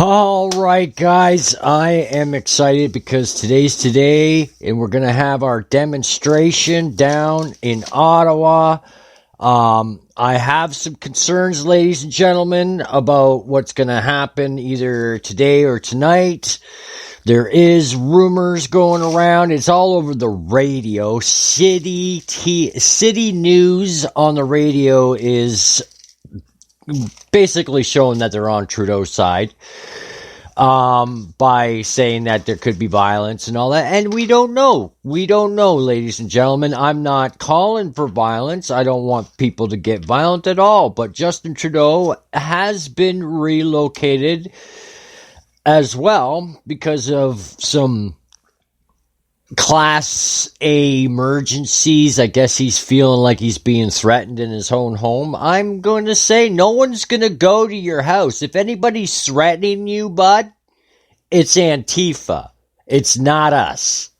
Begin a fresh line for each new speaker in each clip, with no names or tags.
All right, guys, I am excited because today's today, and we're going to have our demonstration down in Ottawa. I have some concerns, ladies and gentlemen, about what's going to happen either today or tonight. There is rumors going around. It's all over the radio. City news on the radio is basically showing that they're on Trudeau's side by saying that there could be violence and all that. And we don't know. We don't know, ladies and gentlemen. I'm not calling for violence. I don't want people to get violent at all. But Justin Trudeau has been relocated as well because of some Class A emergencies. I guess he's feeling like he's being threatened in his own home. I'm going to say no one's going to go to your house. If anybody's threatening you, bud, it's Antifa. It's not us.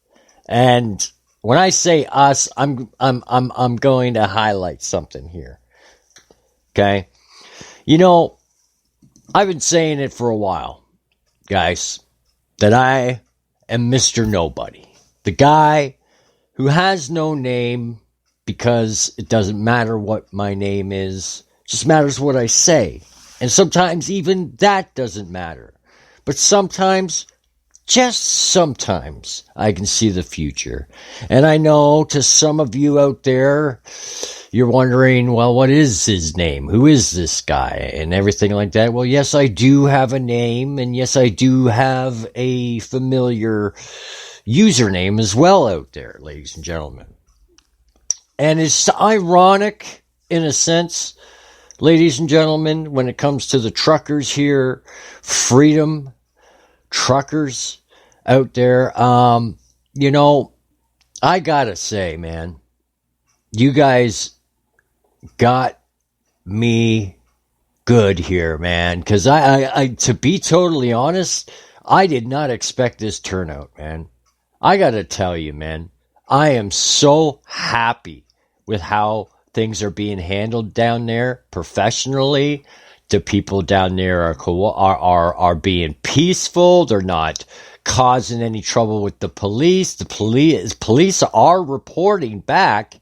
And when I say us, I'm going to highlight something here. Okay? You know, I've been saying it for a while, guys, that I am Mr. Nobody. The guy who has no name because it doesn't matter what my name is. It just matters what I say. And sometimes even that doesn't matter. But sometimes, just sometimes, I can see the future. And I know to some of you out there, you're wondering, well, what is his name? Who is this guy? And everything like that. Well, yes, I do have a name. And yes, I do have a familiar username as well out there, ladies and gentlemen. And it's ironic in a sense, ladies and gentlemen, when it comes to the truckers here, freedom truckers out there. You know, I gotta say, man, you guys got me good here, man. Because I, to be totally honest, I did not expect this turnout, man. I gotta tell you, man, I am so happy with how things are being handled down there professionally. The people down there are being peaceful. They're not causing any trouble with the police. The police are reporting back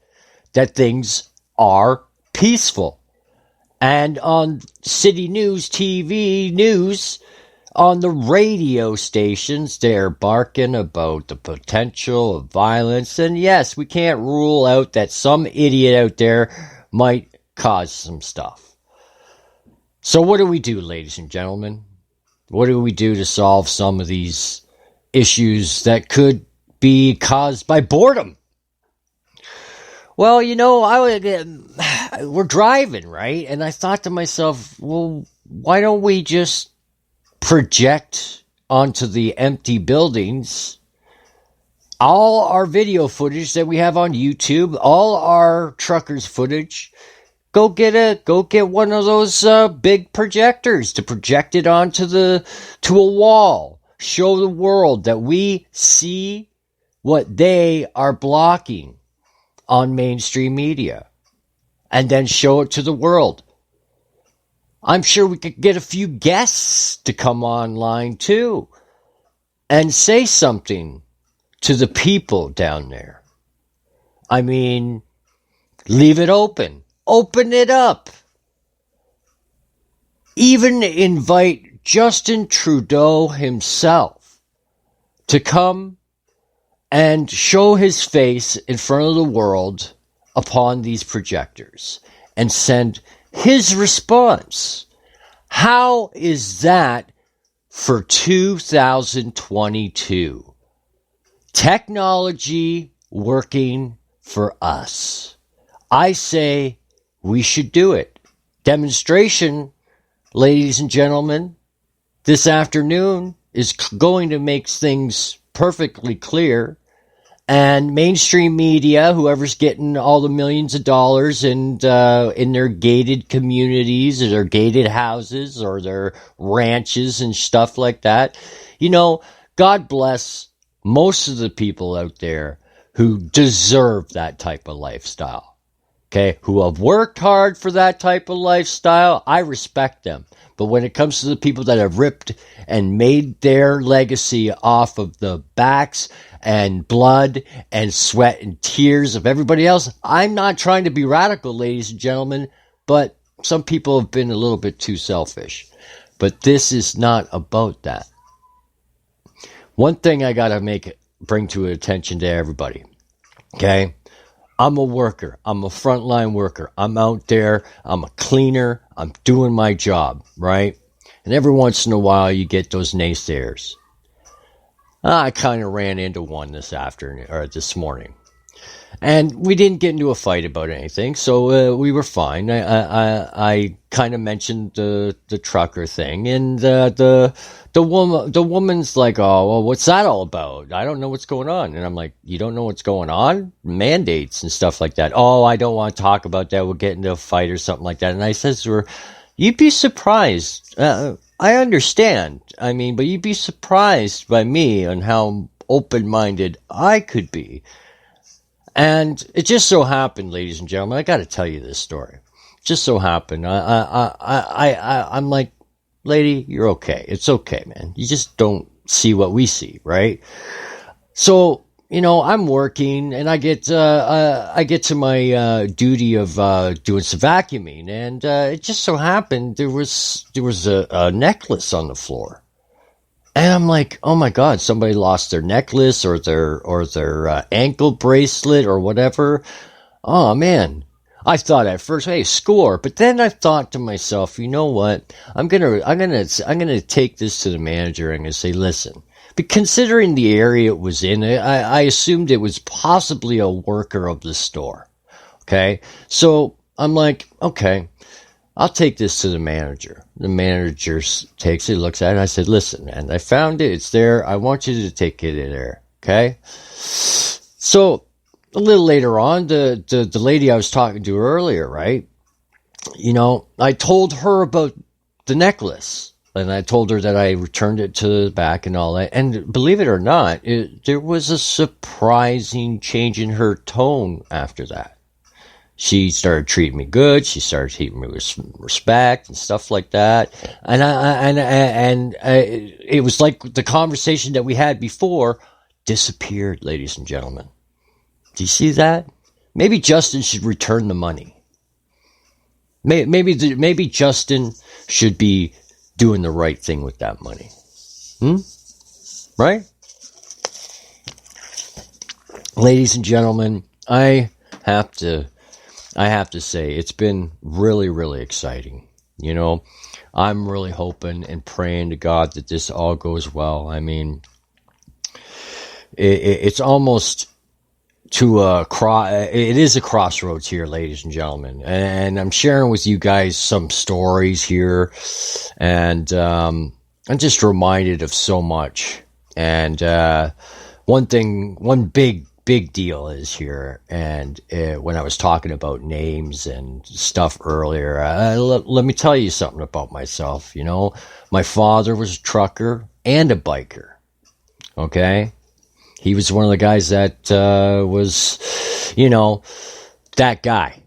that things are peaceful. And on City News, TV News, on the radio stations, they're barking about the potential of violence. And yes, we can't rule out that some idiot out there might cause some stuff. So what do we do, ladies and gentlemen? What do we do to solve some of these issues that could be caused by boredom? Well, you know, we're driving, right? And I thought to myself, well, why don't we just project onto the empty buildings all our video footage that we have on YouTube, all our truckers footage. Go get one of those big projectors to project it onto to a wall. Show the world that we see what they are blocking on mainstream media, and then show it to the world. I'm sure we could get a few guests to come online too and say something to the people down there. I mean, leave it open. Open it up. Even invite Justin Trudeau himself to come and show his face in front of the world upon these projectors and send his response. How is that for 2022? Technology working for us. I say we should do it. Demonstration, ladies and gentlemen, this afternoon is going to make things perfectly clear. And mainstream media, whoever's getting all the millions of dollars and in their gated communities or their gated houses or their ranches and stuff like that, you know, God bless most of the people out there who deserve that type of lifestyle. okay, who have worked hard for that type of lifestyle, I respect them. But when it comes to the people that have ripped and made their legacy off of the backs and blood and sweat and tears of everybody else, I'm not trying to be radical, ladies and gentlemen, but some people have been a little bit too selfish. But this is not about that. One thing I got to bring to attention to everybody, okay? I'm a worker. I'm a frontline worker. I'm out there. I'm a cleaner. I'm doing my job, right? And every once in a while, you get those naysayers. I kind of ran into one this morning. And we didn't get into a fight about anything, so we were fine. I kind of mentioned the trucker thing, and the woman's like, "Oh, well, what's that all about? I don't know what's going on." And I'm like, "You don't know what's going on? Mandates and stuff like that." "Oh, I don't want to talk about that. We'll get into a fight or something like that." And I says to her, "You'd be surprised. I understand. I mean, but you'd be surprised by me on how open-minded I could be." And it just so happened, ladies and gentlemen, I got to tell you this story. Just so happened, I'm like, "Lady, you're okay. It's okay, man. You just don't see what we see, right?" So, I'm working, and I get to my duty of doing some vacuuming, and it just so happened there was a necklace on the floor. And I'm like, "Oh my God, somebody lost their necklace or their ankle bracelet or whatever." Oh man. I thought at first, "Hey, score." But then I thought to myself, you know what? I'm gonna take this to the manager and I'm gonna say, "Listen, but considering the area it was in, I assumed it was possibly a worker of the store." Okay. So I'm like, "Okay, I'll take this to the manager." The manager takes it, looks at it. I said, "Listen, man, I found it. It's there. I want you to take it in there." Okay. So a little later on, the lady I was talking to earlier, right? I told her about the necklace, and I told her that I returned it to the back and all that. And believe it or not, there was a surprising change in her tone after that. She started treating me good. She started treating me with respect and stuff like that. And it was like the conversation that we had before disappeared, ladies and gentlemen. Do you see that? Maybe Justin should return the money. Maybe Justin should be doing the right thing with that money. Right? Ladies and gentlemen, I have to say it's been really, really exciting. I'm really hoping and praying to God that this all goes well. I mean, it's almost it is a crossroads here, ladies and gentlemen. And I'm sharing with you guys some stories here, and I'm just reminded of so much. And one big deal is here, and when I was talking about names and stuff earlier, let me tell you something about myself. My father was a trucker and a biker. Okay, he was one of the guys that was, that guy.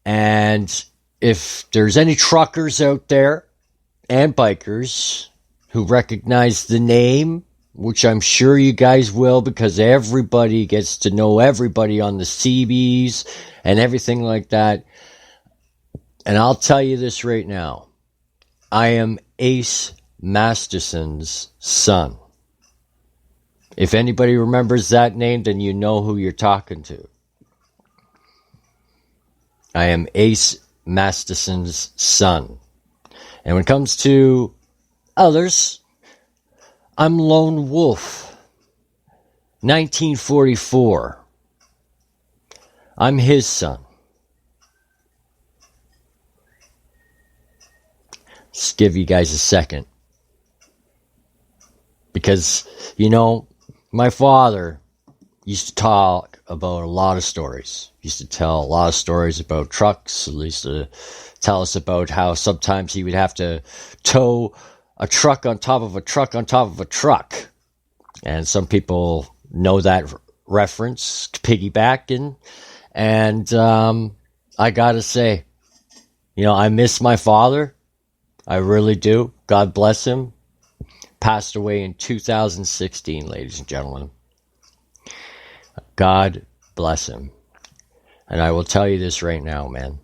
And if there's any truckers out there and bikers who recognize the name, which I'm sure you guys will, because everybody gets to know everybody on the CBs and everything like that. And I'll tell you this right now. I am Ace Masterson's son. If anybody remembers that name, then you know who you're talking to. I am Ace Masterson's son. And when it comes to others, I'm Lone Wolf, 1944. I'm his son. Just give you guys a second. Because, my father used to talk about a lot of stories. He used to tell a lot of stories about trucks. He used to tell us about how sometimes he would have to tow a truck on top of a truck on top of a truck. And some people know that reference, piggybacking. And I gotta say, I miss my father. I really do. God bless him. Passed away in 2016, ladies and gentlemen. God bless him. And I will tell you this right now, man.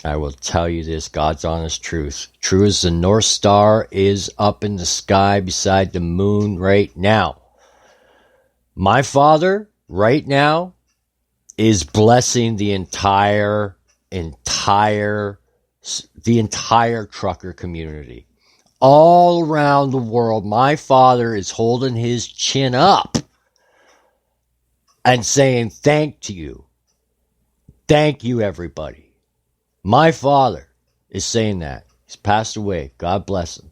I will tell you this, God's honest truth. True as the North Star is up in the sky beside the moon right now. My father, right now, is blessing the entire trucker community. All around the world, my father is holding his chin up and saying, thank you. Thank you, everybody. My father is saying that. He's passed away. God bless him.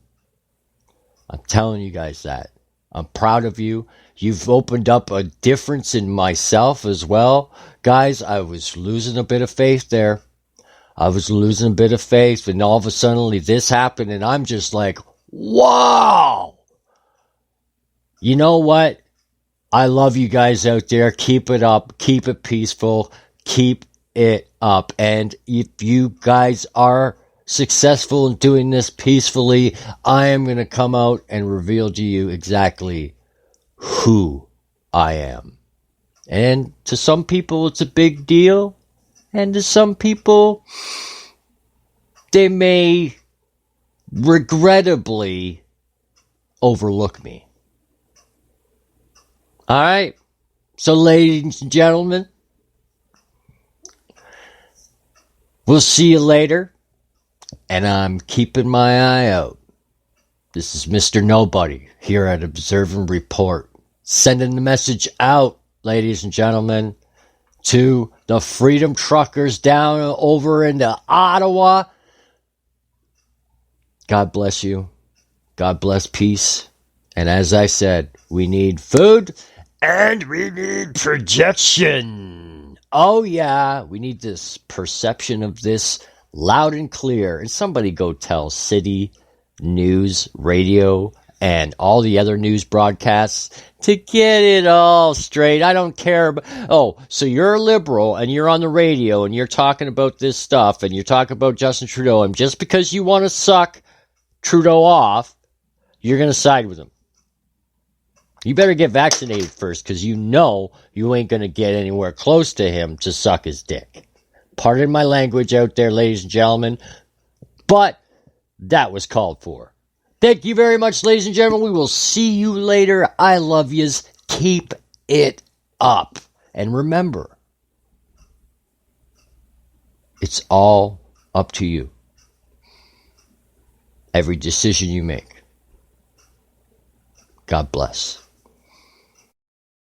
I'm telling you guys that. I'm proud of you. You've opened up a difference in myself as well. Guys, I was losing a bit of faith there. I was losing a bit of faith, and all of a sudden this happened, and I'm just like, wow! You know what? I love you guys out there. Keep it up. Keep it peaceful. Keep it up. And if you guys are successful in doing this peacefully, I am going to come out and reveal to you exactly who I am. And to some people, it's a big deal. And to some people, they may regrettably overlook me. All right. So, ladies and gentlemen, we'll see you later. And I'm keeping my eye out. This is Mr. Nobody here at Observe and Report. Sending the message out, ladies and gentlemen, to the Freedom Truckers down over into Ottawa. God bless you. God bless peace. And as I said, we need food and we need projection. Oh yeah, we need this perception of this loud and clear. And somebody go tell City News Radio and all the other news broadcasts to get it all straight. I don't care. So you're a liberal and you're on the radio and you're talking about this stuff and you're talking about Justin Trudeau, and just because you want to suck Trudeau off, you're going to side with him. You better get vaccinated first, because you know you ain't going to get anywhere close to him to suck his dick. Pardon my language out there, ladies and gentlemen, but that was called for. Thank you very much, ladies and gentlemen. We will see you later. I love yous. Keep it up. And remember, it's all up to you. Every decision you make. God bless.